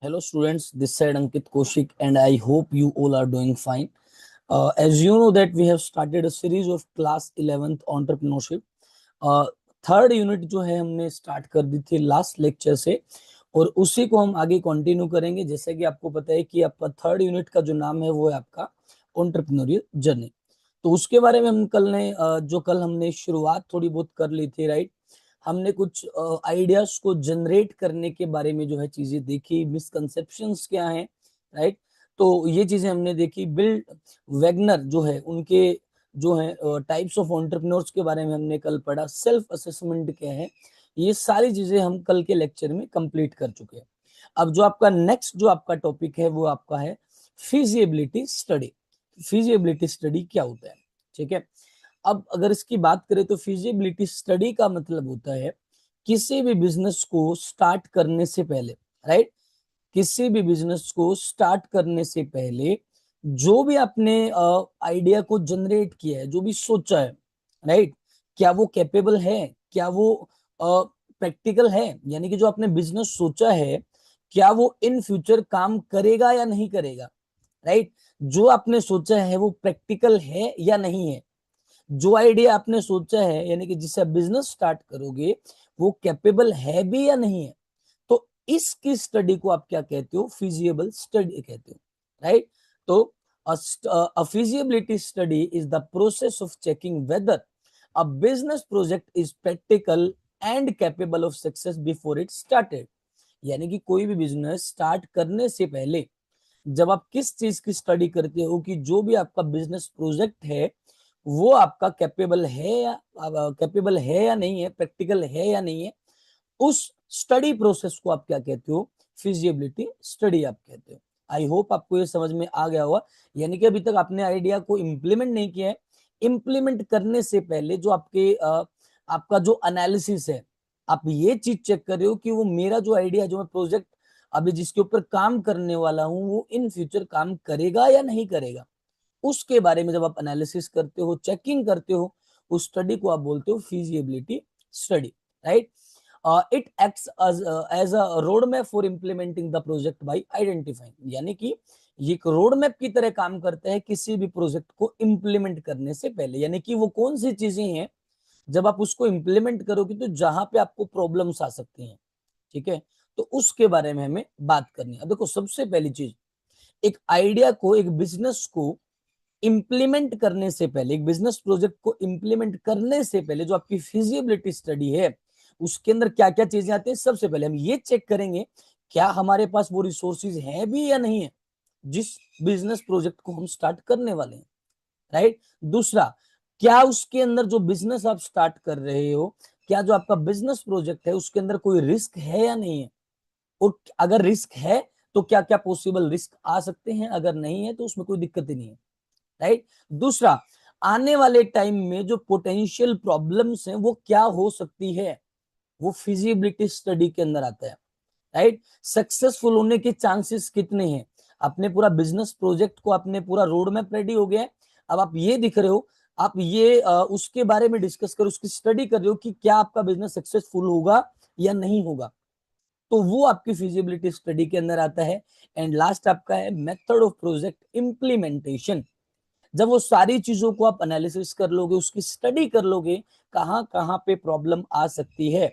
Hello students, this side Ankit Koshik and I hope you all are doing fine. As you know that we have started a series of class 11th entrepreneurship. Third unit जो है हमने start कर दी थी last lecture से और उसी को हम आगे कंटिन्यू करेंगे। जैसे कि आपको पता है कि आपका थर्ड यूनिट का जो नाम है वो है आपका एंटरप्रेन्योरियल जर्नी। तो उसके बारे में हम कल हमने शुरुआत थोड़ी बहुत कर ली थी, राइट। हमने कुछ आइडियाज को जनरेट करने के बारे में जो है चीजें देखी, मिसकंसेप्शंस क्या हैं, राइट। तो ये चीजें हमने देखी। बिल वैगनर जो है उनके जो है टाइप्स ऑफ एंटरप्रेन्योर्स के बारे में हमने कल पढ़ा। सेल्फ असेसमेंट क्या है, ये सारी चीजें हम कल के लेक्चर में कंप्लीट कर चुके हैं। अब जो आपका नेक्स्ट जो आपका टॉपिक है वो आपका है फिजिबिलिटी स्टडी। फिजिबिलिटी स्टडी क्या होता है, ठीक है। अब अगर इसकी बात करें तो फिजिबिलिटी स्टडी का मतलब होता है किसी भी बिजनेस को स्टार्ट करने से पहले, राइट। किसी भी बिजनेस को स्टार्ट करने से पहले जो भी आपने आइडिया को जनरेट किया है, जो भी सोचा है, राइट, क्या वो कैपेबल है, क्या वो प्रैक्टिकल है, यानी कि जो आपने बिजनेस सोचा है क्या वो इन फ्यूचर काम करेगा या नहीं करेगा, राइट। जो आपने सोचा है वो प्रैक्टिकल है या नहीं है। जो आइडिया आपने सोचा है यानी कि जिससे आप बिजनेस स्टार्ट करोगे वो कैपेबल है भी या नहीं है। तो इसकी स्टडी को आप क्या कहते हो, फिजिबल स्टडी कहते हो, राइट। तो a feasibility study is the process of checking whether a business project is practical and capable of success before it started। यानी कि कोई भी बिजनेस स्टार्ट करने से पहले जब आप किस चीज की स्टडी करते हो कि जो भी आपका बिजनेस प्रोजेक्ट है वो आपका कैपेबल है या नहीं है, प्रैक्टिकल है या नहीं है, उस स्टडी प्रोसेस को आप क्या कहते हो, फिजिबिलिटी स्टडी आप कहते हो। आई होप आपको ये समझ में आ गया होगा। यानी कि अभी तक आपने आइडिया को इम्प्लीमेंट नहीं किया है। इम्प्लीमेंट करने से पहले जो आपका जो एनालिसिस है, आप ये चीज चेक कर रहे हो कि वो मेरा जो आइडिया, जो मैं प्रोजेक्ट अभी जिसके ऊपर काम करने वाला हूं वो इन फ्यूचर काम करेगा या नहीं करेगा। उसके बारे में जब आप एनालिसिस करते हो, चेकिंग करते हो, उस स्टडी को आप बोलते हो feasibility study, right. It acts as a road map for implementing the project by identifying. यानी कि ये एक रोड मैप की तरह काम करता है किसी भी प्रोजेक्ट को इम्प्लीमेंट करने से पहले। यानी कि वो कौन सी चीजें हैं जब आप उसको इम्प्लीमेंट करोगे तो जहां पे आपको प्रॉब्लम्स आ सकती हैं, ठीक है। तो उसके बारे में हमें बात करनी है। अब देखो सबसे पहली चीज, एक आइडिया को, एक बिजनेस को इंप्लीमेंट करने से पहले, एक बिजनेस प्रोजेक्ट को इंप्लीमेंट करने से पहले जो आपकी फिजिबिलिटी स्टडी है उसके अंदर क्या क्या चीजें आती हैं। सबसे पहले हम ये चेक करेंगे क्या हमारे पास वो रिसोर्सेज है भी या नहीं है जिस बिजनेस प्रोजेक्ट को हम स्टार्ट करने वाले हैं, राइट। दूसरा, क्या उसके अंदर जो बिजनेस आप स्टार्ट कर रहे हो, क्या जो आपका बिजनेस प्रोजेक्ट है उसके अंदर कोई रिस्क है या नहीं है, और अगर रिस्क है तो क्या क्या पॉसिबल रिस्क आ सकते हैं, अगर नहीं है तो उसमें कोई दिक्कत ही नहीं है, राइट। दूसरा, आने वाले टाइम में जो पोटेंशियल प्रॉब्लम्स हैं वो क्या हो सकती है, वो फिजिबिलिटी स्टडी के अंदर आता है, राइट। सक्सेसफुल होने के चांसेस कितने हैं। अपने पूरा बिजनेस प्रोजेक्ट को, अपने पूरा रोड मैप रेडी हो गया है, अब आप ये दिख रहे हो, आप ये उसके बारे में डिस्कस करो, उसकी स्टडी कर रहे हो कि क्या आपका बिजनेस सक्सेसफुल होगा या नहीं होगा। तो वो आपकी फिजिबिलिटी स्टडी के अंदर आता है। एंड लास्ट आपका है मेथड ऑफ प्रोजेक्ट इंप्लीमेंटेशन। जब वो सारी चीजों को आप एनालिसिस कर लोगे, उसकी स्टडी कर लोगे, कहां कहां पे प्रॉब्लम आ सकती है,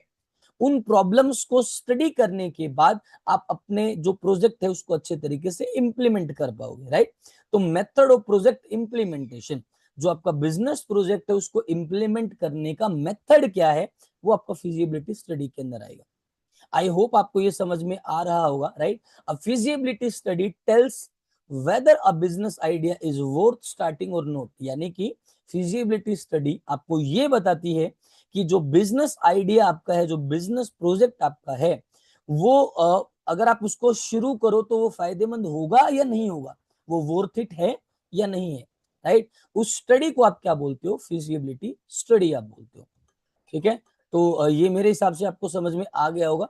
उन प्रॉब्लम्स को स्टडी करने के बाद आप अपने जो प्रोजेक्ट है उसको अच्छे तरीके से इंप्लीमेंट कर पाओगे, राइट। तो मेथड ऑफ प्रोजेक्ट इंप्लीमेंटेशन, जो आपका बिजनेस प्रोजेक्ट है उसको इंप्लीमेंट करने का मेथड क्या है वो आपका फिजिबिलिटी स्टडी के अंदर आएगा। आई होप आपको ये समझ में आ रहा होगा, right. A feasibility study tells whether a business idea is worth starting और नॉट। यानी कि फिजिबिलिटी स्टडी आपको ये बताती है कि जो बिजनेस आइडिया आपका है, जो बिजनेस प्रोजेक्ट आपका है, वो अगर आप उसको शुरू करो तो वो फायदेमंद होगा या नहीं होगा, वो वर्थ इट है या नहीं है, राइट। उस स्टडी को आप क्या बोलते हो, फिजिबिलिटी स्टडी आप बोलते हो, ठीक है। तो ये मेरे हिसाब से आपको समझ में आ गया होगा।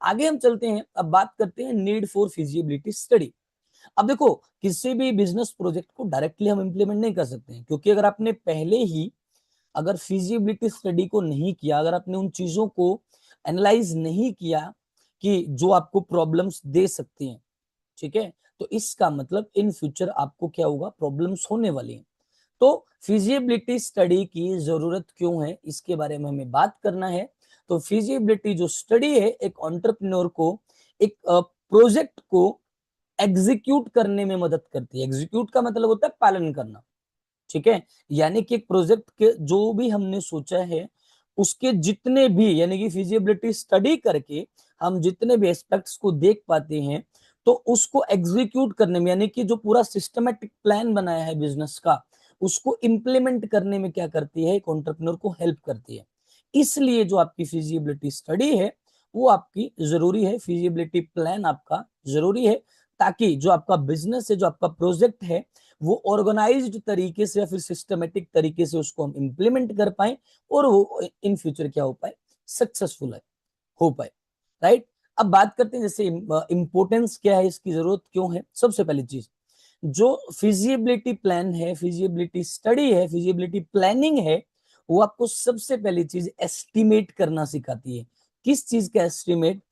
आगे हम चलते हैं, अब बात करते हैं नीड फॉर फिजिबिलिटी स्टडी। अब देखो, किसी भी बिजनेस प्रोजेक्ट को डायरेक्टली हम इंप्लीमेंट नहीं कर सकते हैं, क्योंकि अगर आपने पहले ही अगर फिजिबिलिटी स्टडी को नहीं किया, अगर आपने उन चीजों को एनालाइज नहीं किया कि जो आपको प्रॉब्लम्स दे सकती हैं, ठीक है। तो इसका मतलब इन फ्यूचर आपको क्या होगा, प्रॉब्लम्स होने वाली हैं। तो फिजिबिलिटी स्टडी की जरूरत क्यों है, इसके बारे में हमें बात करना है। तो फिजिबिलिटी जो स्टडी है, एक एंटरप्रेन्योर को एक प्रोजेक्ट को एग्जीक्यूट करने में मदद करती है। एग्जीक्यूट का मतलब होता है पालन करना, ठीक है। यानी कि एक प्रोजेक्ट के जो भी हमने सोचा है उसके जितने भी, यानी कि फिजिबिलिटी स्टडी करके हम जितने भी एस्पेक्ट्स को देख पाते हैं, तो उसको एग्जीक्यूट करने में, यानी कि जो पूरा सिस्टमेटिक प्लान बनाया है बिजनेस का, उसको इंप्लीमेंट करने में क्या करती है, एक एंटरप्रेन्योर को हेल्प करती है। इसलिए जो आपकी फिजिबिलिटी स्टडी है वो आपकी जरूरी है, फिजिबिलिटी प्लान आपका जरूरी है, ताकि जो आपका बिजनेस है, जो आपका प्रोजेक्ट है, वो ऑर्गेनाइज्ड तरीके से या फिर सिस्टमेटिक तरीके से उसको हम इंप्लीमेंट कर पाए और वो इन फ्यूचर क्या हो पाए, सक्सेसफुल है, हो पाए, राइट। अब बात करते हैं जैसे इंपॉर्टेंस क्या है, इसकी जरूरत क्यों है। सबसे पहली चीज, जो फिजिबिलिटी प्लान है, फिजिबिलिटी स्टडी है, फिजिबिलिटी प्लानिंग है, वो आपको सबसे पहली चीज एस्टिमेट करना सिखाती है। किस चीज का एस्टिमेट,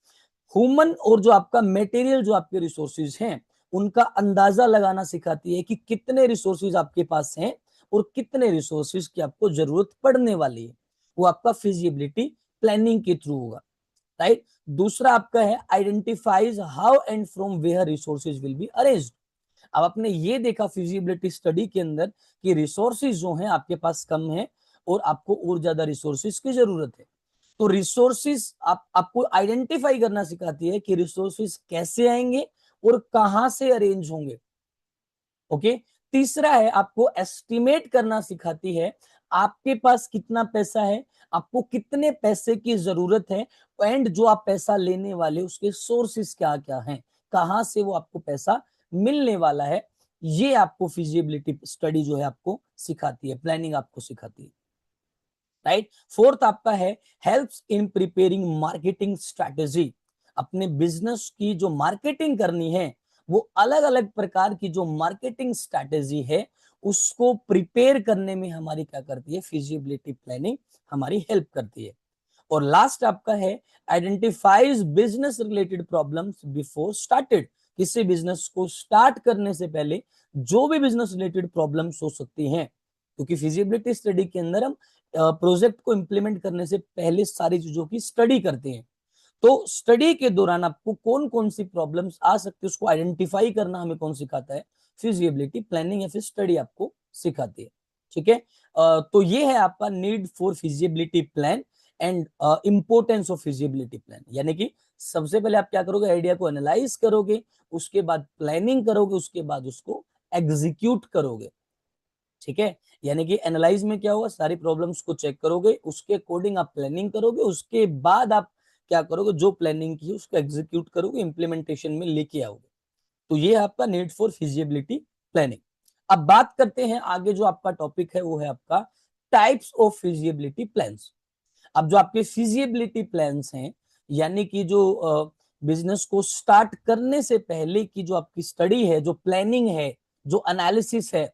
ह्यूमन और जो आपका मटेरियल, जो आपके रिसोर्सेज हैं, उनका अंदाजा लगाना सिखाती है कि कितने रिसोर्सेज आपके पास हैं और कितने रिसोर्सेज की आपको जरूरत पड़ने वाली है। वो आपका फिजिबिलिटी प्लानिंग के थ्रू होगा, राइट। दूसरा आपका है identifies how and from where resources will be arranged. अब आपने ये देखा फिजिबिलिटी स्टडी के अंदर कि रिसोर्सेज जो हैं आपके पास कम है और आपको और ज्यादा रिसोर्सेज की जरूरत है। तो रिसोर्सेज आपको आइडेंटिफाई करना सिखाती है कि रिसोर्सेज कैसे आएंगे और कहां से अरेंज होंगे, ओके। तीसरा है आपको एस्टिमेट करना सिखाती है, आपके पास कितना पैसा है, आपको कितने पैसे की जरूरत है, एंड जो आप पैसा लेने वाले उसके सोर्सेस क्या क्या हैं, कहां से वो आपको पैसा मिलने वाला है। ये आपको फिजिबिलिटी स्टडी जो है आपको सिखाती है, प्लानिंग आपको सिखाती है, राइट। फोर्थ आपका है helps in preparing marketing strategy. अपने बिजनेस की जो मार्केटिंग करनी है, वो अलग अलग प्रकार की जो मार्केटिंग स्ट्रैटेजी है उसको प्रिपेयर करने में हमारी क्या करती है, फिजिबिलिटी प्लानिंग हमारी हेल्प करती है। और लास्ट आपका है identifies business related problems before started. किसी बिजनेस को स्टार्ट करने से पहले जो भी बिजनेस रिलेटेड प्रॉब्लम्स हो सकती हैं, क्योंकि फिजिबिलिटी स्टडी के अंदर हम प्रोजेक्ट को इंप्लीमेंट करने से पहले सारी चीजों की स्टडी करते हैं। तो स्टडी के दौरान आपको कौन कौन सी प्रॉब्लम्स आ सकती है उसको आइडेंटिफाई करना हमें कौन सिखाता है, फिजिबिलिटी प्लानिंग या फिर स्टडी आपको सिखाती है, ठीक है। तो ये है आपका need for feasibility plan and importance of feasibility plan. यानी कि सबसे पहले आप क्या करोगे, आइडिया को एनालाइज करोगे, उसके बाद प्लानिंग करोगे, उसके बाद उसको एग्जीक्यूट करोगे, ठीक है। यानी कि एनालाइज में क्या होगा, सारी प्रॉब्लम्स को चेक करोगे, उसके अकॉर्डिंग आप प्लानिंग करोगे, उसके बाद आप क्या करोगे, जो प्लानिंग की उसको एग्जीक्यूट करोगे, इंप्लीमेंटेशन में लेके आओगे। तो ये है आपका नीड फॉर फिजिबिलिटी प्लानिंग। अब बात करते हैं आगे, जो आपका टॉपिक है वो है आपका टाइप्स ऑफ फिजिबिलिटी प्लान्स। अब जो आपके फिजिबिलिटी प्लान्स हैं, यानी कि जो बिजनेस को स्टार्ट करने से पहले की जो आपकी स्टडी है, जो प्लानिंग है, जो एनालिसिस है,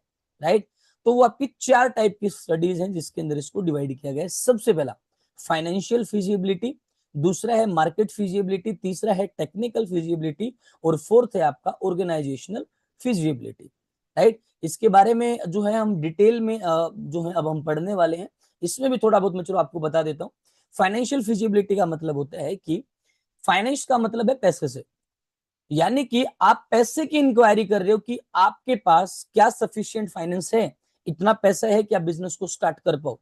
राइट। तो वो आपकी चार टाइप की स्टडीज हैं जिसके अंदर इसको डिवाइड किया गया है। सबसे पहला फाइनेंशियल फिजिबिलिटी, दूसरा है मार्केट फिजिबिलिटी, तीसरा है टेक्निकल फिजिबिलिटी और फोर्थ है आपका ऑर्गेनाइजेशनल फिजिबिलिटी, राइट। इसके बारे में जो है हम डिटेल में जो है अब हम पढ़ने वाले हैं। इसमें भी थोड़ा बहुत मैं चलो आपको बता देता हूँ। फाइनेंशियल फिजिबिलिटी का मतलब होता है कि फाइनेंस का मतलब है पैसे से, यानी कि आप पैसे की इंक्वायरी कर रहे हो कि आपके पास क्या सफिशिएंट फाइनेंस है, इतना पैसा है कि आप बिजनेस को स्टार्ट कर पाओ,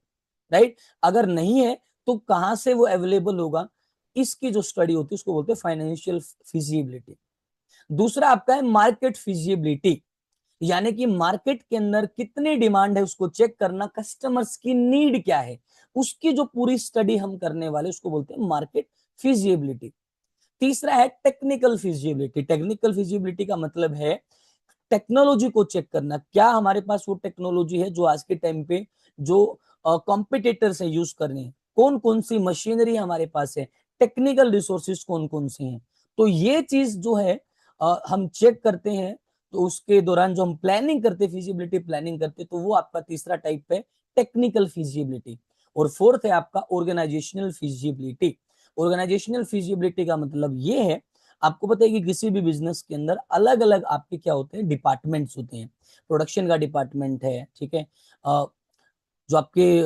राइट। अगर नहीं है तो कहां से वो अवेलेबल होगा, इसकी जो स्टडी होती है उसको बोलते हैं फाइनेंशियल फिजिबिलिटी। दूसरा आपका है मार्केट फिजिबिलिटी, यानी कि मार्केट के अंदर कितनी डिमांड है उसको चेक करना, कस्टमर्स की नीड क्या है, उसकी जो पूरी स्टडी हम करने वाले उसको बोलते हैं मार्केट फिजिबिलिटी। तीसरा है टेक्निकल फिजिबिलिटी। टेक्निकल फिजिबिलिटी का मतलब है टेक्नोलॉजी को चेक करना, क्या हमारे पास वो टेक्नोलॉजी है जो आज के टाइम पे जो कॉम्पिटिटर्स है यूज कर रहे हैं, कौन कौन सी मशीनरी हमारे पास है, टेक्निकल रिसोर्सेज कौन कौन से हैं। तो ये चीज जो है हम चेक करते हैं। तो उसके दौरान जो हम प्लानिंग करते हैं, फिजिबिलिटी प्लानिंग करते हैं, तो वो आपका तीसरा टाइप है टेक्निकल फिजिबिलिटी। और फोर्थ है आपका ऑर्गेनाइजेशनल फिजिबिलिटी। ऑर्गेनाइजेशनल फिजिबिलिटी का मतलब ये है, आपको पता है कि किसी भी बिजनेस के अंदर अलग अलग आपके क्या होते हैं, डिपार्टमेंट्स होते हैं। प्रोडक्शन का डिपार्टमेंट है, ठीक है, जो आपके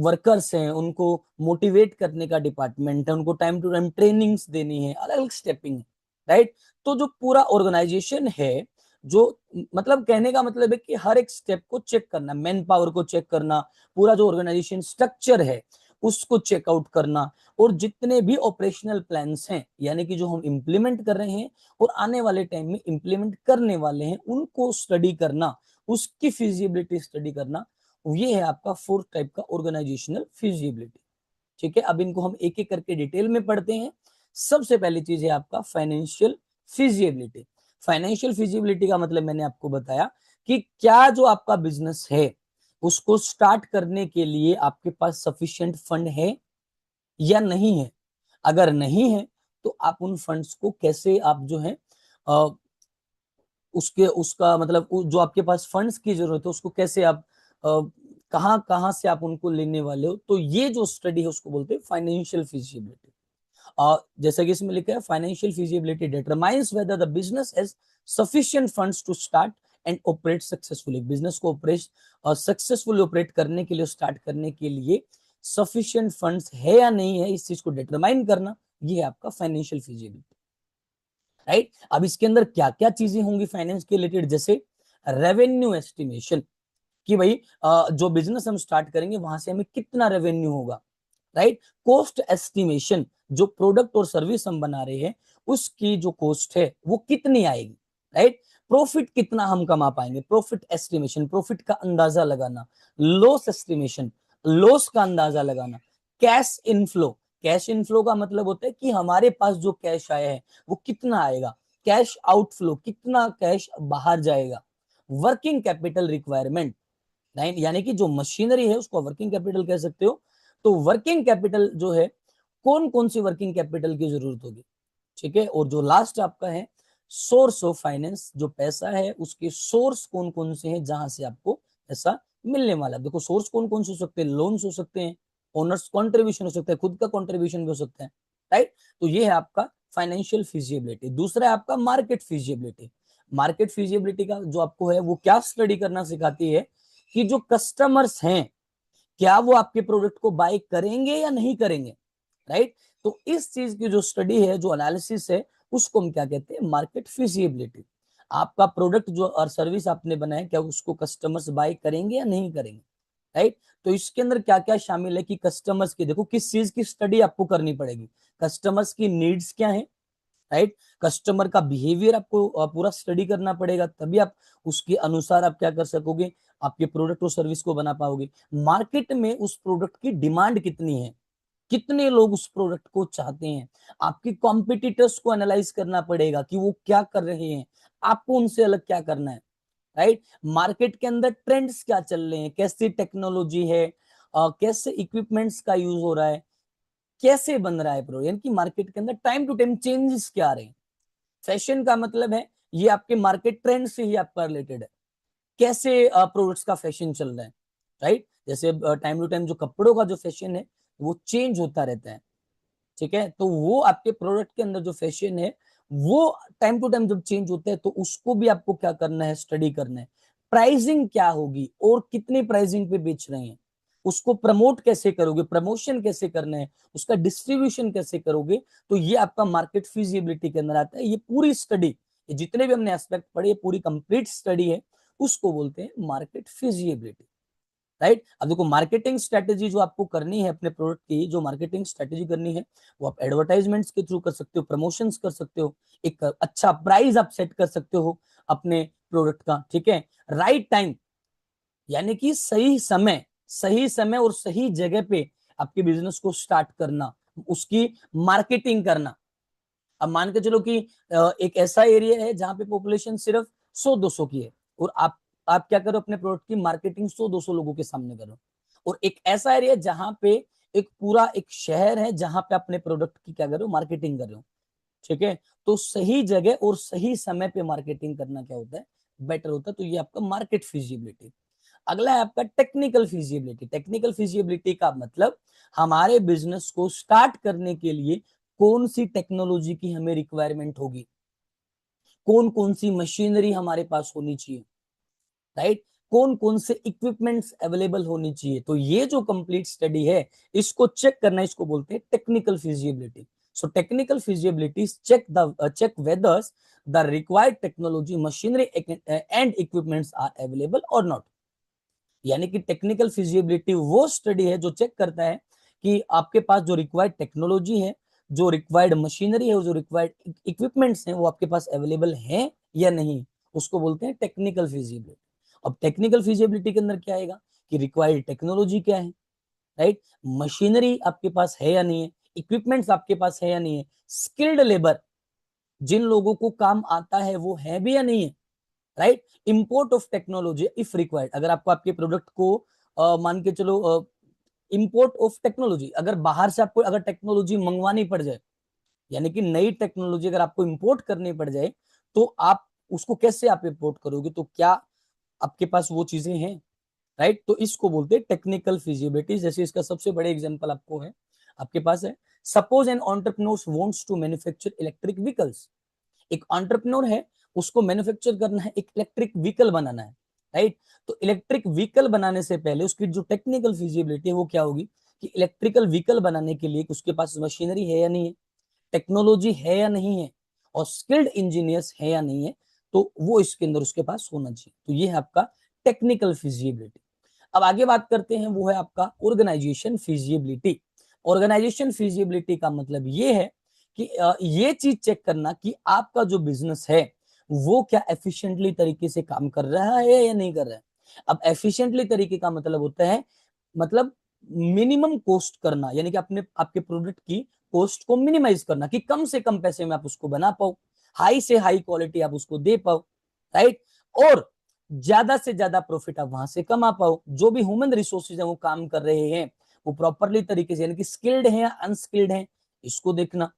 वर्कर्स हैं उनको मोटिवेट करने का डिपार्टमेंट है, उनको टाइम टू टाइम ट्रेनिंग्स देनी है, अलग अलग स्टेपिंग है, राइट। तो जो पूरा ऑर्गेनाइजेशन है, जो मतलब कहने का मतलब है कि हर एक स्टेप को चेक करना, मैन पावर को चेक करना, पूरा जो ऑर्गेनाइजेशन स्ट्रक्चर है उसको चेकआउट करना, और जितने भी ऑपरेशनल प्लान्स हैं यानी कि जो हम इंप्लीमेंट कर रहे हैं और आने वाले टाइम में इंप्लीमेंट करने वाले हैं उनको स्टडी करना, उसकी फिजिबिलिटी स्टडी करना, ये है आपका फोर्थ टाइप का ऑर्गेनाइजेशनल फिजिबिलिटी। ठीक है, अब इनको हम एक एक करके डिटेल में पढ़ते हैं। सबसे पहली चीज है आपका फाइनेंशियल फिजिबिलिटी। फाइनेंशियल फिजिबिलिटी का मतलब मैंने आपको बताया कि क्या जो आपका बिजनेस है उसको स्टार्ट करने के लिए आपके पास सफिशिएंट फंड है या नहीं है। अगर नहीं है तो आप उन फंड्स को कैसे आप जो है उसके उसका मतलब जो आपके पास फंड्स की जरूरत है उसको कैसे आप कहां कहां से आप उनको लेने वाले हो। तो ये जो स्टडी है उसको बोलते हैं फाइनेंशियल फिजिबिलिटी। जैसा कि इसमें लिखा है, financial feasibility determines whether the business has sufficient funds to start and operate successfully. Business को ऑपरेट सक्सेसफुली ऑपरेट करने के लिए, स्टार्ट करने के लिए सफिशिएंट फंड्स है या नहीं है, इस चीज को डिटरमाइन करना, ये है आपका फाइनेंशियल फिजिबिलिटी, राइट। अब इसके अंदर क्या क्या चीजें होंगी फाइनेंस के रिलेटेड, जैसे रेवेन्यू एस्टिमेशन, कि भाई जो बिजनेस हम स्टार्ट करेंगे वहां से हमें कितना रेवेन्यू होगा, राइट। कॉस्ट एस्टिमेशन, जो प्रोडक्ट और सर्विस हम बना रहे हैं उसकी जो कॉस्ट है वो कितनी आएगी, राइट। प्रॉफिट कितना हम कमा पाएंगे, प्रॉफिट एस्टिमेशन, प्रॉफिट का अंदाजा लगाना। लॉस एस्टिमेशन, लॉस का अंदाजा लगाना। कैश इनफ्लो, कैश इनफ्लो का मतलब होता है कि हमारे पास जो कैश आया है वो कितना आएगा। कैश आउटफ्लो, कितना कैश बाहर जाएगा। वर्किंग कैपिटल रिक्वायरमेंट, यानी कि जो मशीनरी है उसको वर्किंग कैपिटल कह सकते हो। तो वर्किंग कैपिटल जो है, कौन कौन सी वर्किंग कैपिटल की जरूरत होगी, ठीक है। और जो लास्ट आपका है सोर्स ऑफ फाइनेंस, जो पैसा है उसके सोर्स कौन कौन से हैं जहां से आपको पैसा मिलने वाला है। देखो सोर्स कौन कौन से हो सकते हैं, लोन्स हो सकते हैं, ओनर्स कॉन्ट्रीब्यूशन हो सकता है, खुद का कॉन्ट्रीब्यूशन भी हो सकता है, राइट। तो ये है आपका फाइनेंशियल फिजिबिलिटी। दूसरा है आपका मार्केट फिजिबिलिटी। मार्केट फिजिबिलिटी का जो आपको है वो क्या स्टडी करना सिखाती है कि जो कस्टमर्स हैं क्या वो आपके प्रोडक्ट को बाय करेंगे या नहीं करेंगे, राइट। तो इस चीज की जो स्टडी है, जो एनालिसिस है, उसको हम क्या कहते हैं, मार्केट फिजिबिलिटी। आपका प्रोडक्ट जो और सर्विस आपने बनाया क्या उसको कस्टमर्स बाय करेंगे या नहीं करेंगे, राइट। तो इसके अंदर क्या क्या शामिल है कि कस्टमर्स की, देखो किस चीज की स्टडी आपको करनी पड़ेगी, कस्टमर्स की नीड्स क्या है, राइट। कस्टमर का बिहेवियर आपको पूरा स्टडी करना पड़ेगा, तभी आप उसके अनुसार आप क्या कर सकोगे, आपके प्रोडक्ट और सर्विस को बना पाओगे। मार्केट में उस प्रोडक्ट की डिमांड कितनी है, कितने लोग उस प्रोडक्ट को चाहते हैं। आपके कॉम्पिटिटर्स को एनालाइज करना पड़ेगा कि वो क्या कर रहे हैं, आपको उनसे अलग क्या करना है, राइट। मार्केट के अंदर ट्रेंड्स क्या चल रहे हैं, कैसी टेक्नोलॉजी है, कैसे इक्विपमेंट्स का यूज हो रहा है, कैसे बन रहा है प्रोडक्ट, यानी कि मार्केट के अंदर टाइम टू टाइम चेंजेस क्या आ रहे हैं। फैशन का मतलब है ये आपके मार्केट ट्रेंड से ही आपका रिलेटेड है, कैसे प्रोडक्ट्स का फैशन चल रहा है, राइट। जैसे टाइम टू टाइम जो कपड़ों का जो फैशन है वो चेंज होता रहता है, ठीक है। तो वो आपके प्रोडक्ट के अंदर जो फैशन है वो टाइम टू टाइम जब चेंज होता है तो उसको भी आपको क्या करना है, स्टडी करना है। प्राइसिंग क्या होगी और कितनी प्राइसिंग पे बेच रहे हैं, उसको प्रमोट कैसे करोगे, प्रमोशन कैसे करना है, उसका डिस्ट्रीब्यूशन कैसे करोगे। तो ये आपका मार्केट फिजिबिलिटी के अंदर आता है। ये पूरी स्टडी, जितने भी हमने एस्पेक्ट पढ़े, पूरी कंप्लीट स्टडी है, उसको बोलते हैं मार्केट फिजिबिलिटी, राइट। अब देखो मार्केटिंग स्ट्रेटेजी जो आपको करनी है अपने प्रोडक्ट की, जो मार्केटिंग स्ट्रेटेजी करनी है वो आप एडवर्टाइजमेंट्स के थ्रू कर सकते हो, प्रमोशंस कर सकते हो, एक अच्छा प्राइस आप सेट कर सकते हो अपने प्रोडक्ट का, ठीक है। राइट टाइम, यानी कि सही समय, सही समय और सही जगह पे आपके बिजनेस को स्टार्ट करना, उसकी मार्केटिंग करना। अब मान के चलो कि एक ऐसा एरिया है जहां पे पॉपुलेशन सिर्फ 100-200 की है और आप क्या करो, अपने प्रोडक्ट की मार्केटिंग 100-200 लोगों के सामने करो। और एक ऐसा एरिया जहां पे एक पूरा एक शहर है जहां पे अपने प्रोडक्ट की क्या करो, मार्केटिंग कर रहे हो, ठीक है। तो सही जगह और सही समय पे मार्केटिंग करना क्या होता है, बेटर होता है। तो ये आपका मार्केट फिजिबिलिटी। अगला है आपका टेक्निकल फिजिबिलिटी। टेक्निकल फिजिबिलिटी का मतलब हमारे बिजनेस को स्टार्ट करने के लिए कौन सी टेक्नोलॉजी की हमें रिक्वायरमेंट होगी, कौन कौन सी मशीनरी हमारे पास होनी चाहिए, राइट, कौन कौन से इक्विपमेंट्स अवेलेबल होनी चाहिए। तो ये जो कंप्लीट स्टडी है इसको चेक करना, इसको बोलते हैं technical feasibility. So technical feasibility check whether the required technology machinery and equipments are available और नॉट। यानी कि टेक्निकल फिजिबिलिटी वो स्टडी है जो चेक करता है कि आपके पास जो रिक्वायर्ड टेक्नोलॉजी है, जो रिक्वायर्ड मशीनरी है, जो रिक्वायर्ड इक्विपमेंट्स हैं वो आपके पास अवेलेबल हैं या नहीं, उसको बोलते हैं टेक्निकल फिजिबिलिटी। अब टेक्निकल फिजिबिलिटी के अंदर क्या आएगा कि रिक्वायर्ड टेक्नोलॉजी क्या है, राइट, मशीनरी आपके पास है या नहीं है, इक्विपमेंट्स आपके पास है या नहीं है, स्किल्ड लेबर जिन लोगों को काम आता है वो है भी या नहीं है, right, import of technology if required. अगर आपको आपके प्रोडक्ट को मान के चलो इंपोर्ट ऑफ टेक्नोलॉजी, अगर बाहर से आपको अगर टेक्नोलॉजी मंगवानी पड़ जाए, यानी कि नई टेक्नोलॉजी अगर आपको इंपोर्ट करनी पड़ जाए, तो आप उसको कैसे आप इंपोर्ट करोगे, तो क्या आपके पास वो चीजें हैं, राइट। तो इसको बोलते हैं टेक्निकल फिजिबिलिटी। जैसे इसका सबसे बड़े एग्जांपल आपको है, आपके पास है, suppose an entrepreneur wants to manufacture electric vehicles. एक एंटरप्रेन्योर है, उसको मैन्युफैक्चर करना है, एक इलेक्ट्रिक व्हीकल बनाना है, राइट। तो इलेक्ट्रिक व्हीकल बनाने से पहले उसकी जो टेक्निकल फिजिबिलिटी है वो क्या होगी कि इलेक्ट्रिकल व्हीकल बनाने के लिए उसके पास मशीनरी है या नहीं है, टेक्नोलॉजी है या नहीं है, और स्किल्ड इंजीनियर्स है या नहीं है, तो वो इसके अंदर उसके पास होना चाहिए। तो ये है आपका टेक्निकल फिजिबिलिटी। अब आगे बात करते हैं, वो है आपका ऑर्गेनाइजेशन फिजिबिलिटी। ऑर्गेनाइजेशन फिजिबिलिटी का मतलब ये है कि ये चीज चेक करना कि आपका जो बिजनेस है वो क्या एफिशिएंटली तरीके से काम कर रहा है या नहीं कर रहा है। अब एफिशिएंटली तरीके का मतलब होता है, मतलब मिनिमम कॉस्ट करना, यानी कि अपने आपके प्रोडक्ट की कॉस्ट को मिनिमाइज करना कि कम से कम पैसे में आप उसको बना पाओ, हाई से हाई क्वालिटी आप उसको दे पाओ, राइट, और ज्यादा से ज्यादा प्रॉफिट आप वहां से कमा पाओ। जो भी ह्यूमन रिसोर्सेज है वो काम कर रहे हैं वो प्रॉपरली तरीके से, यानी कि स्किल्ड है या अनस्किल्ड है, इसको देखना,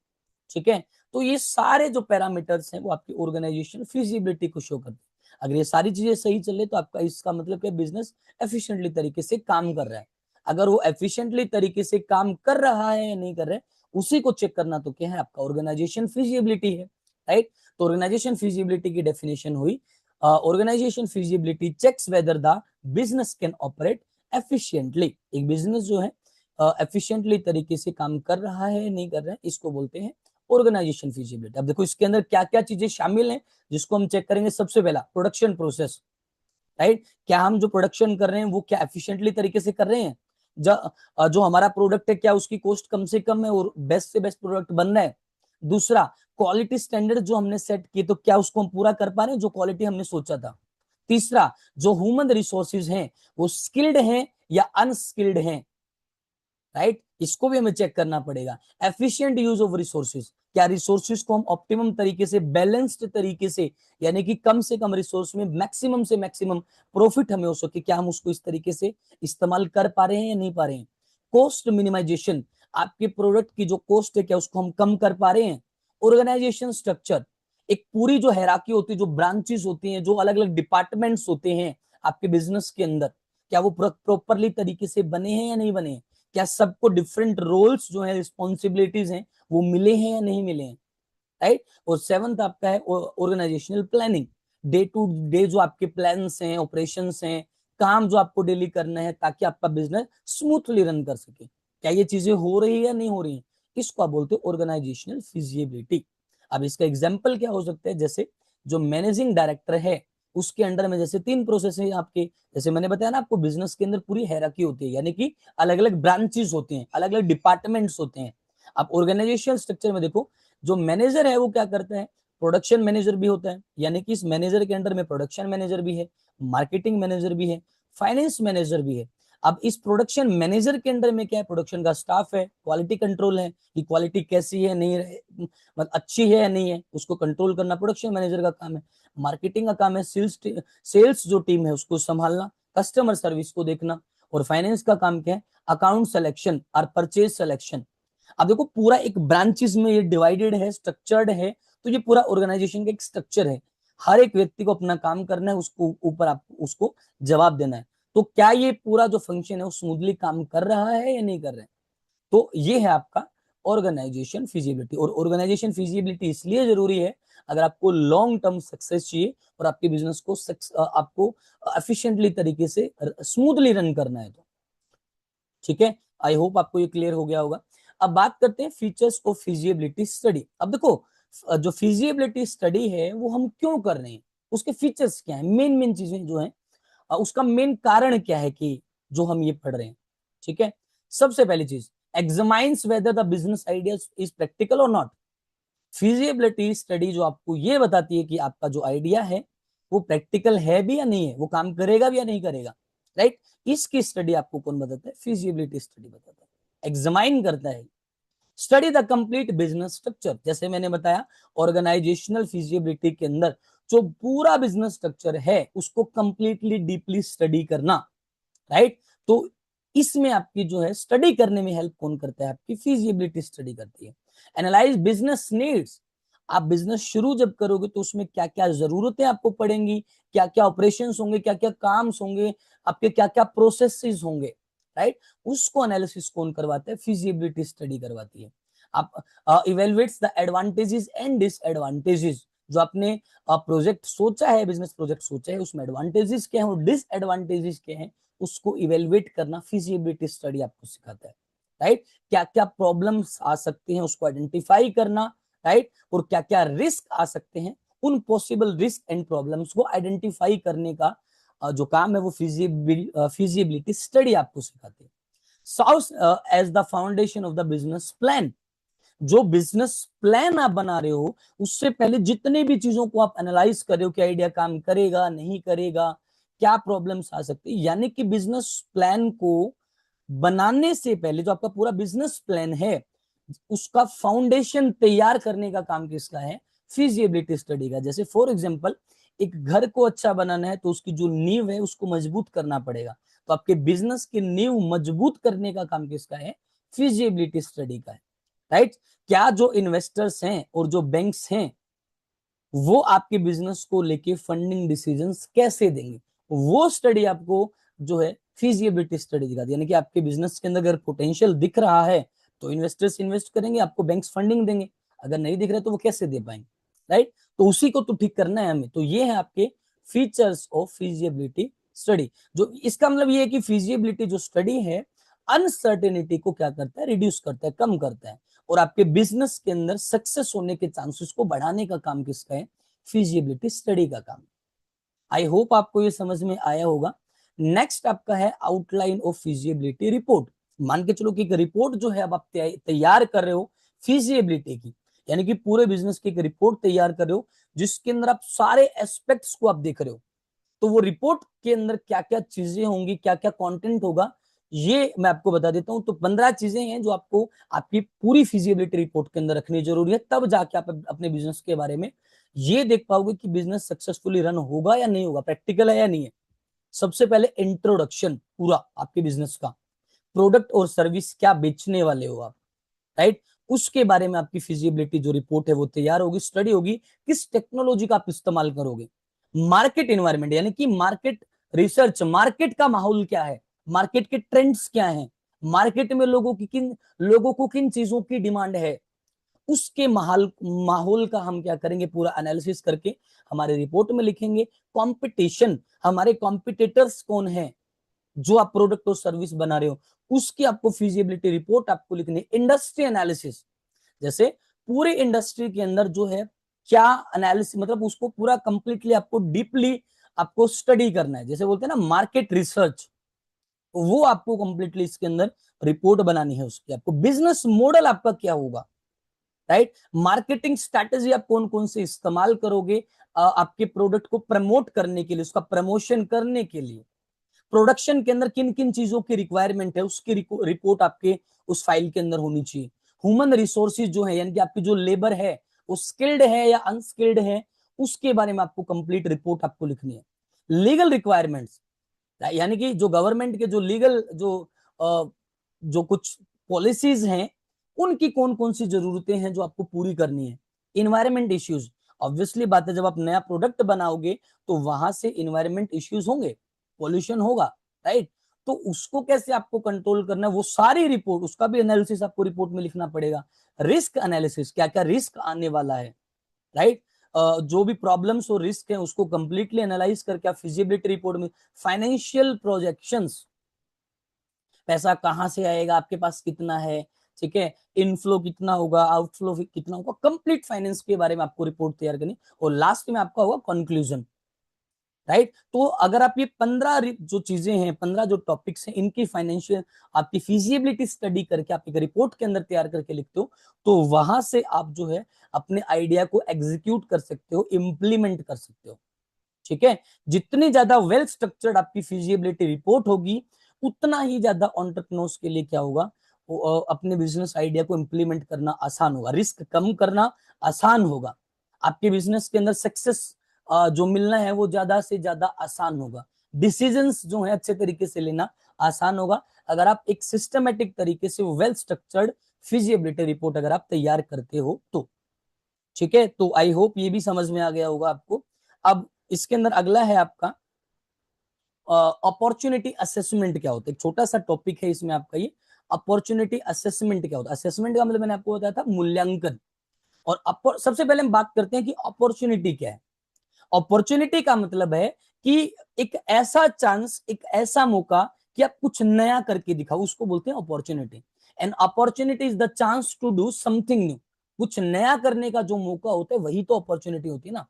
ठीक है। तो ये सारे जो पैरामीटर्स हैं वो आपकी ऑर्गेनाइजेशन फिजिबिलिटी को शो करते हैं। अगर ये सारी चीजें सही चले तो आपका इसका मतलब क्या, बिजनेस एफिशिएंटली तरीके से काम कर रहा है। अगर वो एफिशिएंटली तरीके से काम कर रहा है या नहीं कर रहा है, उसी को चेक करना तो क्या है, आपका ऑर्गेनाइजेशन फिजिबिलिटी है, राइट। तो ऑर्गेनाइजेशन फिजिबिलिटी की डेफिनेशन हुई, organisation feasibility checks whether the business can operate efficiently. एक बिजनेस जो है एफिशिएंटली तरीके से काम कर रहा है नहीं कर रहा है, इसको बोलते हैं ऑर्गेनाइजेशन फिजिबिलिटी। अब देखो इसके अंदर क्या क्या चीजें शामिल हैं जिसको हम चेक करेंगे। सबसे पहला प्रोडक्शन प्रोसेस, राइट, क्या हम जो प्रोडक्शन कर रहे हैं वो क्या एफिशिएंटली तरीके से कर रहे हैं, जो हमारा प्रोडक्ट है क्या उसकी कॉस्ट कम से कम है और बेस्ट से बेस्ट प्रोडक्ट बन रहा है। दूसरा, क्वालिटी स्टैंडर्ड जो हमने सेट किए तो क्या उसको हम पूरा कर पा रहे हैं जो क्वालिटी हमने सोचा था। तीसरा, जो ह्यूमन रिसोर्सेज हैं वो स्किल्ड हैं या अनस्किल्ड हैं, राइट, इसको भी हमें चेक करना पड़ेगा। एफिशिएंट यूज ऑफ रिसोर्सेज, क्या रिसोर्सेज को हम ऑप्टिमम तरीके से, बैलेंस्ड तरीके से, यानी कि कम से कम रिसोर्स में मैक्सिमम से मैक्सिमम प्रॉफिट हमें हो सके, क्या हम उसको इस तरीके से इस्तेमाल कर पा रहे हैं या नहीं पा रहे हैं। कॉस्ट मिनिमाइजेशन, आपके प्रोडक्ट की जो कॉस्ट है क्या उसको हम कम कर पा रहे हैं। ऑर्गेनाइजेशन स्ट्रक्चर, एक पूरी जो हैराकी होती है, जो ब्रांचेस होती हैं, जो अलग अलग डिपार्टमेंट्स होते हैं आपके बिजनेस के अंदर, क्या वो प्रॉपरली तरीके से बने हैं या नहीं बने हैं, क्या सबको डिफरेंट रोल्स जो है, रिस्पॉन्सिबिलिटीज हैं वो मिले हैं या नहीं मिले हैं, राइट। और सेवंथ आपका है organisational planning, day to day जो आपके प्लान्स हैं, ऑपरेशंस हैं, काम जो आपको डेली करना है ताकि आपका बिजनेस स्मूथली रन कर सके, क्या ये चीजें हो रही है या नहीं हो रही है, इसको आप बोलते हैं ऑर्गेनाइजेशनल फिजिबिलिटी। अब इसका एग्जाम्पल क्या हो सकता है, जैसे जो मैनेजिंग डायरेक्टर है उसके अंडर में जैसे 3 प्रोसेस है आपके, जैसे मैंने बताया ना आपको, बिजनेस के अंदर पूरी हैराकी होती है, यानी कि अलग अलग ब्रांचेस होते हैं, अलग अलग डिपार्टमेंट्स होते हैं। अब ऑर्गेनाइजेशन स्ट्रक्चर में देखो, जो मैनेजर है वो क्या करता है, प्रोडक्शन मैनेजर भी होता है, यानी कि इस मैनेजर के अंडर में प्रोडक्शन मैनेजर भी है, मार्केटिंग मैनेजर भी है, फाइनेंस मैनेजर भी है। अब इस प्रोडक्शन मैनेजर के अंडर में क्या है, प्रोडक्शन का स्टाफ है, क्वालिटी कंट्रोल है कि क्वालिटी कैसी है, नहीं मतलब अच्छी है या नहीं है, उसको कंट्रोल करना प्रोडक्शन मैनेजर का काम है। मार्केटिंग का काम है सेल्स जो टीम है उसको संभालना, कस्टमर सर्विस को देखना। और फाइनेंस का काम क्या है, अकाउंट सिलेक्शन और परचेज सिलेक्शन। अब देखो पूरा एक ब्रांचेस में ये डिवाइडेड है, स्ट्रक्चर्ड है, तो ये पूरा ऑर्गेनाइजेशन का एक स्ट्रक्चर है। हर एक व्यक्ति को अपना काम करना है, उसको ऊपर आप उसको जवाब देना है। तो क्या ये पूरा जो फंक्शन है वो स्मूथली काम कर रहा है या नहीं कर रहा है। तो ये है आपका ऑर्गेनाइजेशन फिजिबिलिटी। और ऑर्गेनाइजेशन फिजिबिलिटी इसलिए जरूरी है अगर आपको लॉन्ग टर्म सक्सेस चाहिए और आपके बिजनेस को आपको एफिशिएंटली तरीके से स्मूथली रन करना है तो। ठीक है, आई होप आपको ये क्लियर हो गया होगा। अब बात करते हैं फीचर्स ऑफ फिजिबिलिटी स्टडी। अब देखो जो फिजिबिलिटी स्टडी है वो हम क्यों कर रहे हैं, उसके फीचर्स क्या है, मेन मेन चीजें जो है उसका मेन कारण क्या है कि जो हम ये पढ़ रहे हैं। ठीक है, सबसे पहली चीज, examines whether the business idea is practical और नॉट। फिजिबिलिटी स्टडी जो आपको ये बताती है कि आपका जो आइडिया है वो प्रैक्टिकल है भी या नहीं है, वो काम करेगा भी या नहीं करेगा। राइट, इसकी स्टडी आपको कौन बताता है, फिजिबिलिटी स्टडी बताता है, एग्जामाइन करता है। Study the complete business structure, जैसे मैंने बताया ऑर्गेनाइजेशनल फिजिबिलिटी के अंदर जो पूरा बिजनेस स्ट्रक्चर है उसको कंप्लीटली डीपली स्टडी करना। राइट, तो इसमें आपकी जो है स्टडी करने में हेल्प कौन करता है, आपकी फिजिबिलिटी स्टडी करती है। एनालाइज बिजनेस नीड्स, आप बिजनेस शुरू जब करोगे तो उसमें क्या क्या जरूरतें आपको पड़ेंगी, क्या क्या ऑपरेशंस होंगे, क्या क्या काम होंगे, आपके क्या क्या प्रोसेसेस होंगे। राइट, उसको एनालिसिस कौन करवाता है, फिजिबिलिटी स्टडी करवाती है। आप evaluates the advantages and disadvantages, जो आपने प्रोजेक्ट सोचा है, बिजनेस प्रोजेक्ट सोचा है, उसमें एडवांटेजेस क्या है और डिसएडवांटेजेस क्या है, उसको इवेलुएट करना फिजिबिलिटी स्टडी आपको सिखाता है। राइट, क्या क्या प्रॉब्लम्स आ सकते हैं उसको आइडेंटिफाई करना। राइट, और क्या क्या रिस्क आ सकते हैं, उन पॉसिबल रिस्क एंड प्रॉब्लम्स को आइडेंटिफाई करने का जो काम है वो फिजिबिलिटी स्टडी आपको सिखाती है। Serves as the foundation of the business plan, जो बिजनेस प्लान आप बना रहे हो उससे पहले जितने भी चीजों को आप एनालाइज कर रहे हो कि आइडिया काम करेगा नहीं करेगा, क्या प्रॉब्लम्स आ सकती है, यानी कि बिजनेस प्लान को बनाने से पहले जो आपका पूरा बिजनेस प्लान है उसका फाउंडेशन तैयार करने का काम किसका है, फिजिबिलिटी स्टडी का। जैसे फॉर एग्जांपल एक घर को अच्छा बनाना है तो उसकी जो नींव है उसको मजबूत करना पड़ेगा, तो आपके बिजनेस की नींव मजबूत करने का काम किसका है, फिजिबिलिटी स्टडी का है। राइट, क्या जो इन्वेस्टर्स हैं और जो बैंक्स हैं वो आपके बिजनेस को लेके फंडिंग डिसीजंस कैसे देंगे, वो स्टडी आपको जो है फिजिबिलिटी स्टडी दिखाती है। यानी कि आपके बिजनेस के अंदर अगर पोटेंशियल दिख रहा है तो इन्वेस्टर्स इन्वेस्ट करेंगे, आपको बैंक्स फंडिंग देंगे, अगर नहीं दिख रहा तो वो कैसे दे पाएंगे। राइट, तो उसी को तो ठीक करना है हमें। तो ये है आपके फीचर्स ऑफ फिजिबिलिटी स्टडी। जो इसका मतलब ये है कि फिजिबिलिटी जो स्टडी है अनसर्टेनिटी को क्या करता है, रिड्यूस करता है, कम करता है, और आपके बिजनेस के अंदर सक्सेस होने के चांसेस को बढ़ाने का काम किसका है, फिजिबिलिटी स्टडी का काम। आई होप आपको ये समझ में आया होगा। नेक्स्ट आपका है आउटलाइन ऑफ फिजिबिलिटी रिपोर्ट। मान के चलो कि एक रिपोर्ट जो है अब आप तैयार कर रहे हो फिजिबिलिटी की, यानी कि पूरे बिजनेस की एक रिपोर्ट तैयार कर रहे हो जिसके अंदर आप सारे एस्पेक्ट्स को आप देख रहे हो। तो वो रिपोर्ट के अंदर क्या क्या चीजें होंगी, क्या क्या कंटेंट होगा, ये मैं आपको बता देता हूं। तो 15 चीजें हैं जो आपको आपकी पूरी फिजिबिलिटी रिपोर्ट के अंदर रखनी जरूरी है, तब जाके आप अपने बिजनेस के बारे में ये देख पाओगे कि बिजनेस सक्सेसफुली रन होगा या नहीं होगा, प्रैक्टिकल है या नहीं है। सबसे पहले इंट्रोडक्शन पूरा आपके बिजनेस का, प्रोडक्ट और सर्विस क्या बेचने वाले हो आप। राइट, उसके बारे में आपकी फिजिबिलिटी जो रिपोर्ट है वो तैयार होगी, स्टडी होगी, किस टेक्नोलॉजी का आप इस्तेमाल करोगे। मार्केट एनवायरनमेंट यानी कि मार्केट रिसर्च, मार्केट का माहौल क्या है, मार्केट के ट्रेंड्स क्या हैं, मार्केट में लोगों को किन चीजों की डिमांड है, उसके माहौल का हम क्या करेंगे, पूरा एनालिसिस करके हमारे रिपोर्ट में लिखेंगे। कंपटीशन, हमारे कॉम्पिटिटर्स कौन है जो आप प्रोडक्ट और सर्विस बना रहे हो, उसकी आपको फिजिबिलिटी रिपोर्ट आपको लिखनी है। इंडस्ट्री एनालिसिस, जैसे पूरे इंडस्ट्री के अंदर जो है क्या एनालिसिस, मतलब उसको पूरा कंप्लीटली आपको डीपली आपको स्टडी करना है। जैसे बोलते हैं ना मार्केट रिसर्च, वो आपको कंप्लीटली इसके अंदर रिपोर्ट बनानी है उसकी। आपको बिजनेस मॉडल आपका क्या होगा, राइट, मार्केटिंग स्ट्रैटेजी आप कौन कौन से इस्तेमाल करोगे आपके प्रोडक्ट को प्रमोट करने के लिए, उसका प्रमोशन करने के लिए। प्रोडक्शन के अंदर किन किन चीजों की रिक्वायरमेंट है उसकी रिपोर्ट आपके उस फाइल के अंदर होनी चाहिए। ह्यूमन रिसोर्सेज जो है यानी कि आपकी जो लेबर है वो स्किल्ड है या अनस्किल्ड है, उसके बारे में आपको कंप्लीट रिपोर्ट आपको लिखनी है। लीगल रिक्वायरमेंट्स, यानी कि जो गवर्नमेंट के जो लीगल जो कुछ पॉलिसीज हैं उनकी कौन कौन सी जरूरतें हैं जो आपको पूरी करनी है। इन्वायरमेंट इश्यूज, ऑब्वियसली बात है जब आप नया प्रोडक्ट बनाओगे तो वहां से इन्वायरमेंट इश्यूज होंगे, पॉल्यूशन होगा। राइट। तो उसको कैसे आपको कंट्रोल करना है, वो सारी रिपोर्ट, उसका भी एनालिसिस आपको रिपोर्ट में लिखना पड़ेगा। रिस्क एनालिसिस, क्या क्या रिस्क आने वाला है, राइट। जो भी प्रॉब्लम्स और रिस्क है उसको कंप्लीटली एनालाइज करके आप फिजिबिलिटी रिपोर्ट में, फाइनेंशियल प्रोजेक्शंस, पैसा कहां से आएगा, आपके पास कितना है, ठीक है, इनफ्लो कितना होगा, आउटफ्लो कितना होगा, कंप्लीट फाइनेंस के बारे में आपको रिपोर्ट तैयार करनी, और लास्ट में आपका होगा कंक्लूजन, राइट। तो अगर आप ये 15 जो चीजें हैं, 15 जो टॉपिक्स हैं, इनकी फाइनेंशियल आपकी फिजिबिलिटी स्टडी करके आप एक रिपोर्ट के अंदर तैयार करके लिखते हो, तो वहां से आप जो है अपने आइडिया को एग्जीक्यूट कर सकते हो, इंप्लीमेंट कर सकते हो, ठीक है। जितनी ज्यादा वेल स्ट्रक्चर्ड आपकी फिजिबिलिटी रिपोर्ट होगी, उतना ही ज्यादा एंटरप्रेन्योर्स के लिए क्या होगा, अपने बिजनेस आइडिया को इंप्लीमेंट करना आसान होगा, रिस्क कम करना आसान होगा, आपके बिजनेस के अंदर सक्सेस जो मिलना है वो ज्यादा से ज्यादा आसान होगा, डिसीजंस जो है अच्छे तरीके से लेना आसान होगा, अगर आप एक सिस्टमेटिक तरीके से वेल स्ट्रक्चर्ड फिजिबिलिटी रिपोर्ट अगर आप तैयार करते हो तो, ठीक है। तो आई होप ये भी समझ में आ गया होगा आपको। अब इसके अंदर अगला है आपका अपॉर्चुनिटी असेसमेंट क्या होता है, एक छोटा सा टॉपिक है इसमें आपका ये, अपॉर्चुनिटी असेसमेंट क्या होता है। असेसमेंट का मतलब मैंने आपको बताया था मूल्यांकन, और सबसे पहले हम बात करते हैं कि अपॉर्चुनिटी क्या है। अपॉर्चुनिटी का मतलब है कि एक ऐसा चांस, एक ऐसा मौका कि आप कुछ नया करके दिखाओ, उसको बोलते हैं opportunity. And opportunity is the chance to do something new, कुछ नया करने का जो मौका होता है वही तो अपॉर्चुनिटी होती है ना,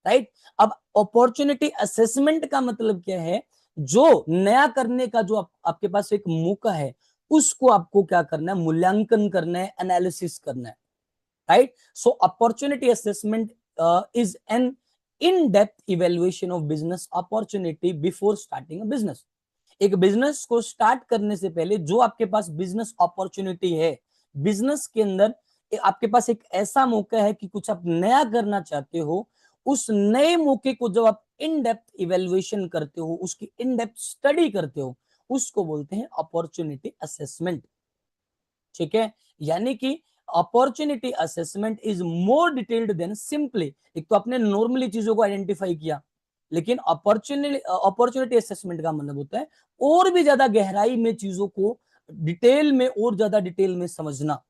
राइट। अब अपॉर्चुनिटी असेसमेंट का मतलब क्या है, जो नया करने का जो आपके पास एक मौका है, उसको आपको क्या करना है, मूल्यांकन करना है, एनालिसिस करना है, right. So opportunity assessment is an in depth evaluation of business opportunity before starting a business. एक बिजनेस को स्टार्ट करने से पहले जो आपके पास बिजनेस अपॉर्चुनिटी है, बिजनेस के अंदर आपके पास एक ऐसा मौका है कि कुछ आप नया करना चाहते हो, उस नए मौके को जब आप इन डेप्थ इवेल्युएशन करते हो, उसकी इन डेप्थ स्टडी करते हो, उसको बोलते हैं अपॉर्चुनिटी असेसमेंट, ठीक है। यानी कि opportunity assessment is more detailed than simply, एक तो आपने नॉर्मली चीजों को आइडेंटिफाई किया, लेकिन अपॉर्चुनिटी असेसमेंट का मतलब होता है और भी ज्यादा गहराई में चीजों को डिटेल में, और ज्यादा डिटेल में समझना,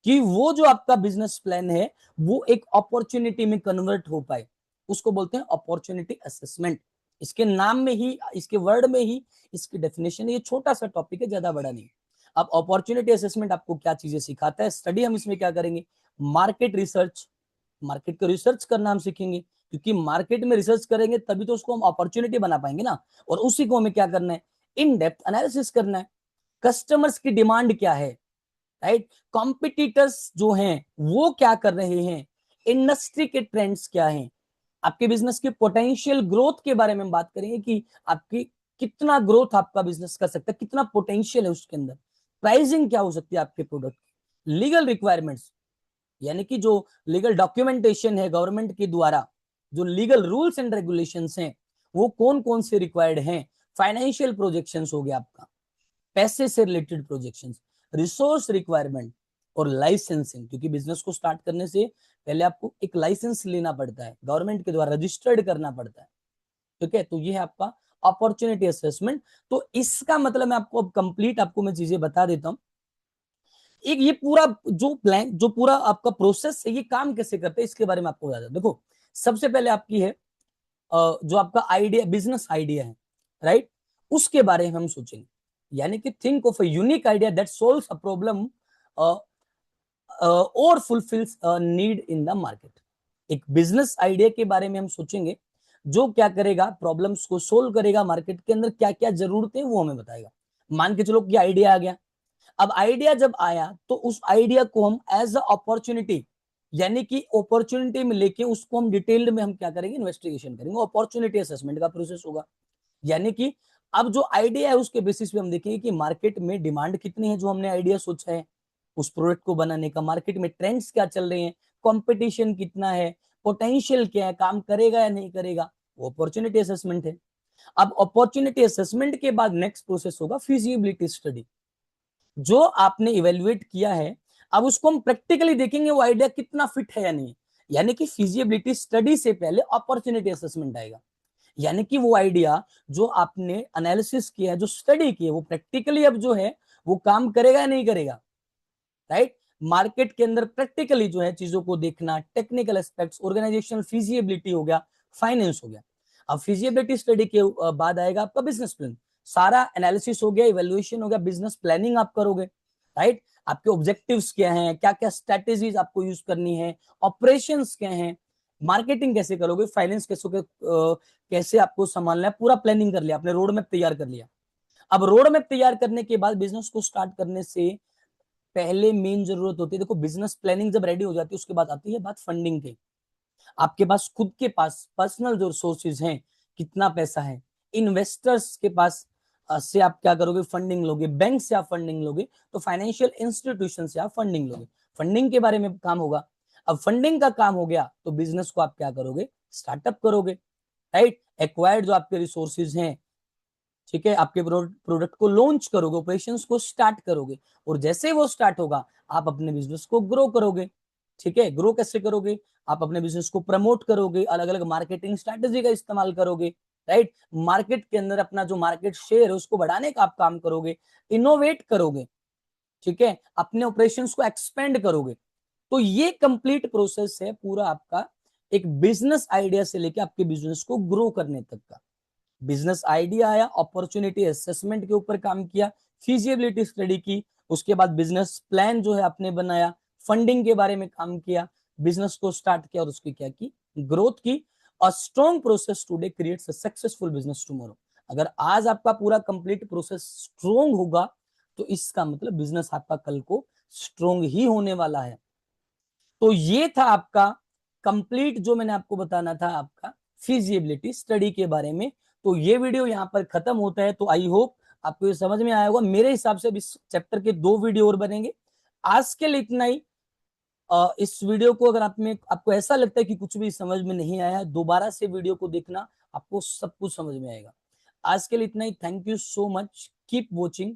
कि वो जो आपका बिजनेस प्लान है वो एक अपॉर्चुनिटी में कन्वर्ट हो पाए, उसको बोलते हैं अपॉर्चुनिटी असेसमेंट। इसके नाम में ही, इसके वर्ड में ही इसकी डेफिनेशन, ये छोटा सा टॉपिक है, ज्यादा बड़ा नहीं। अब अपॉर्चुनिटी असेसमेंट आपको क्या चीजें सिखाता है, स्टडी हम इसमें क्या करेंगे, मार्केट रिसर्च, मार्केट को रिसर्च करना हम सीखेंगे, क्योंकि मार्केट में रिसर्च करेंगे तभी तो उसको हम अपॉर्चुनिटी बना पाएंगे ना, और उसी को हमें क्या करना है, इन डेप्थ एनालिसिस करना है। कस्टमर्स की डिमांड क्या है, राइट, कॉम्पिटिटर्स जो हैं वो क्या कर रहे हैं, इंडस्ट्री के ट्रेंड्स क्या हैं, आपके बिजनेस के पोटेंशियल ग्रोथ के बारे में हम बात करेंगे कि आपकी कितना ग्रोथ आपका बिजनेस कर सकता है, कितना पोटेंशियल है उसके अंदर, प्राइसिंग क्या हो सकती है आपके प्रोडक्ट, लीगल रिक्वायरमेंट्स, यानी कि जो लीगल डॉक्यूमेंटेशन है गवर्नमेंट के द्वारा, जो लीगल रूल्स एंड रेगुलेशंस हैं वो कौन कौन से रिक्वायर्ड हैं, फाइनेंशियल प्रोजेक्शंस हो गया आपका, पैसे से रिलेटेड प्रोजेक्शंस, रिसोर्स रिक्वायरमेंट, और लाइसेंसिंग, क्योंकि बिजनेस को स्टार्ट करने से पहले आपको एक लाइसेंस लेना पड़ता है, गवर्नमेंट के द्वारा रजिस्टर्ड करना पड़ता है, ठीक है। तो ये है आपका अपॉर्चुनिटी असेसमेंट। तो इसका मतलब मैं आपको अब कंप्लीट आपको मैं चीजें बता देता हूं, एक ये पूरा जो प्लान, जो पूरा आपका प्रोसेस है, ये काम कैसे करते हैं इसके बारे में आपको बता देता हूं। देखो, सबसे पहले आपकी है जो आपका आइडिया, बिजनेस आइडिया है, राइट, उसके बारे में हम सोचेंगे, यानी कि think of a unique idea that solves a problem और fulfils a need in the market. एक बिजनेस आइडिया के बारे में हम सोचेंगे जो क्या करेगा, प्रॉब्लम्स को सोल्व करेगा, मार्केट के अंदर क्या क्या जरूरतें हैं वो हमें बताएगा। मान के चलो कि आइडिया आ गया, अब आइडिया जब आया तो उस आइडिया को हम एज अ अपॉर्चुनिटी, यानी कि अपॉर्चुनिटी में लेके उसको हम डिटेल्ड में हम क्या करेंगे, इन्वेस्टिगेशन करेंगे, अपॉर्चुनिटी असेसमेंट का प्रोसेस होगा। यानी कि अब जो आइडिया है उसके बेसिस पे हम देखेंगे कि मार्केट में डिमांड कितनी है, जो हमने आइडिया सोचा है उस प्रोडक्ट को बनाने का, मार्केट में ट्रेंड्स क्या चल रहे हैं, कंपटीशन कितना है, पोटेंशियल क्या है, काम करेगा या नहीं करेगा, वो अपॉर्चुनिटी असेसमेंट है। अब अपॉर्चुनिटी असेसमेंट के बाद नेक्स्ट प्रोसेस होगा फिजिबिलिटी स्टडी, जो आपने इवेल्युएट किया है, अब उसको हम प्रैक्टिकली देखेंगे वो आइडिया कितना फिट है या नहीं, यानी कि फिजिबिलिटी स्टडी से पहले अपॉर्चुनिटी असेसमेंट आएगा। यानी कि वो आइडिया जो आपने एनालिसिस किया है, जो स्टडी की है, वो प्रैक्टिकली अब जो है वो काम करेगा या नहीं करेगा, राइट। मार्केट के अंदर प्रैक्टिकली जो है चीजों को देखना, टेक्निकल एस्पेक्ट्स, ऑर्गेनाइजेशनल फिजिबिलिटी हो गया, फाइनेंस हो गया। अब फिजिबिलिटी स्टडी के बाद आएगा आपका बिजनेस प्लान। सारा एनालिसिस हो गया, इवेल्युएशन हो गया, बिजनेस प्लानिंग आप करोगे, राइट। आपके ऑब्जेक्टिव्स क्या हैं, क्या क्या स्ट्रेटेजीज आपको यूज करनी है, ऑपरेशंस क्या हैं, मार्केटिंग कैसे करोगे, फाइनेंस कैसे आपको संभालना है, पूरा प्लानिंग कर लिया आपने, रोड मैप तैयार कर लिया। अब रोड मैप तैयार करने के बाद बिजनेस को स्टार्ट करने से पहले मेन जरूरत होती है, देखो बिजनेस प्लानिंग जब रेडी हो जाती है उसके बाद आती है बात फंडिंग की। आपके पास खुद के पास पर्सनल जो रिसोर्सेज हैं, कितना पैसा है, इन्वेस्टर्स के पास से आप क्या करोगे, फंडिंग लोगे, बैंक से आप फंडिंग लोगे, तो फाइनेंशियल इंस्टीट्यूशन से आप फंडिंग लोगे, फंडिंग के बारे में काम होगा। अब फंडिंग का काम हो गया तो बिजनेस को आप क्या करोगे, स्टार्टअप करोगे, राइट। एक्वायर्ड जो आपके रिसोर्सेज हैं, ठीक है, आपके प्रोडक्ट को लॉन्च करोगे, ऑपरेशंस को स्टार्ट करोगे, और जैसे वो स्टार्ट होगा आप अपने बिजनेस को ग्रो करोगे। ठीक है, ग्रो कैसे करोगे, आप अपने बिजनेस को प्रमोट करोगे, अलग अलग मार्केटिंग स्ट्रेटेजी का इस्तेमाल करोगे, राइट। मार्केट के अंदर अपना जो मार्केट शेयर है उसको बढ़ाने का आप काम करोगे, इनोवेट करोगे, ठीक है, अपने ऑपरेशंस को एक्सपेंड करोगे। तो ये कंप्लीट प्रोसेस है पूरा आपका, एक बिजनेस आइडिया से लेके आपके बिजनेस को ग्रो करने तक का। बिजनेस आइडिया आया, अपॉर्चुनिटी असेसमेंट के ऊपर काम किया, फिजिबिलिटी स्टडी की, उसके बाद बिजनेस प्लान जो है आपने बनाया, फंडिंग के बारे में काम किया, बिजनेस को स्टार्ट किया और उसकी क्या की, ग्रोथ की। A strong process today creates a successful business tomorrow. अगर आज आपका पूरा कंप्लीट प्रोसेस स्ट्रॉन्ग होगा तो इसका मतलब बिजनेस आपका कल को स्ट्रॉन्ग ही होने वाला है। तो ये था आपका कंप्लीट जो मैंने आपको बताना था आपका फिजिबिलिटी स्टडी के बारे में। तो ये वीडियो यहाँ पर खत्म होता है। तो आई होप आपको ये समझ में आया होगा। मेरे हिसाब से इस चैप्टर के 2 वीडियो और बनेंगे। आज के लिए इतना ही। इस वीडियो को अगर आपको ऐसा लगता है कि कुछ भी समझ में नहीं आया, दोबारा से वीडियो को देखना, आपको सब कुछ समझ में आएगा। आज के लिए इतना ही। Thank you so much, keep watching